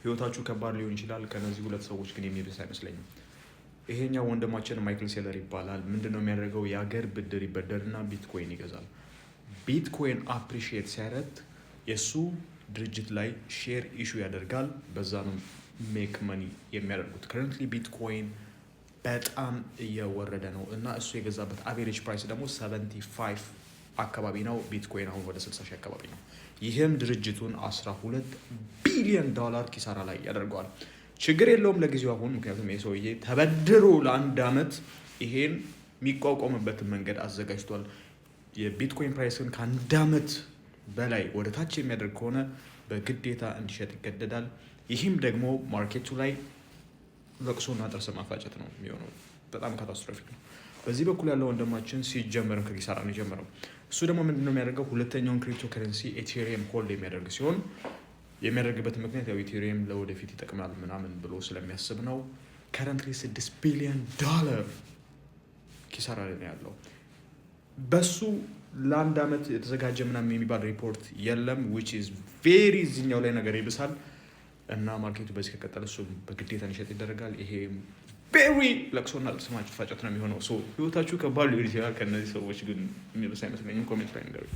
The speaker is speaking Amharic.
ህይወታችሁ ከባድ ሊሆን ይችላል። ከነዚህ ሁለት ሰዎች ግን የሚብስ አይመስለኝም። ይሄኛው ወንድማችን ማይክል ሴለር ይባላል። ምንድነው የሚያደርገው? የሀገር ብድር ይበደርና ቢትኮይን ይገዛል። ቢትኮይን አፕሪሺየት ሲያደርግ የእሱ ድርጅት ላይ ሼር ኢሹ ያደርጋል። በዛ ነው ሜክ መኒ የሚያደርጉት። ከረንትሊ ቢትኮይን በጣም እየወረደ ነው እና እሱ የገዛበት አቬሬጅ ፕራይስ ደግሞ 75 አካባቢ ነው። ቢትኮይን አሁን ወደ 60 ሺህ አካባቢ ነው። ይህም ድርጅቱን $12 ቢሊዮን ኪሳራ ላይ ያደርገዋል። ችግር የለውም ለጊዜው አሁን፣ ምክንያቱም የሰውዬ ተበድሮ ለ1 ዓመት ይሄን የሚቋቋምበትን መንገድ አዘጋጅቷል። የቢትኮይን ፕራይስን ከ1 ዓመት በላይ ወደ ታች የሚያደርግ ከሆነ በግዴታ እንዲሸጥ ይገደዳል። ይህም ደግሞ ማርኬቱ ላይ ለቅሶና ጥርስ ማፋጨት ነው የሚሆነው። በጣም ካታስትሮፊክ ነው። በዚህ በኩል ያለው ወንድማችን ሲጀመርም ከኪሳራ ነው የጀመረው። እሱ ደግሞ ምንድነው የሚያደርገው? ሁለተኛውን ክሪፕቶ ከረንሲ ኤቴሪየም ሆልድ የሚያደርግ ሲሆን የሚያደርግበት ምክንያት ያው ኢቴሪየም ለወደፊት ይጠቅማል ምናምን ብሎ ስለሚያስብ ነው። ከረንትሊ $6 ቢሊዮን ኪሳራ ላይ ነው ያለው። በሱ ለ1 ዓመት የተዘጋጀ ምናምን የሚባል ሪፖርት የለም። which is very እዚህኛው ላይ ነገር ይብሳል እና ማርኬቱ በዚህ ከቀጠለ እሱ በግዴታ እንዲሸጥ ይደረጋል። ይሄ very ለቅሶና ስማች ፋጨት ነው የሚሆነው። ህይወታችሁ ከባድ ሊሆን ይችላል። ከእነዚህ ሰዎች ግን የሚብስ አይመስለኝም። ኮሜንት ላይ ንገሩኝ።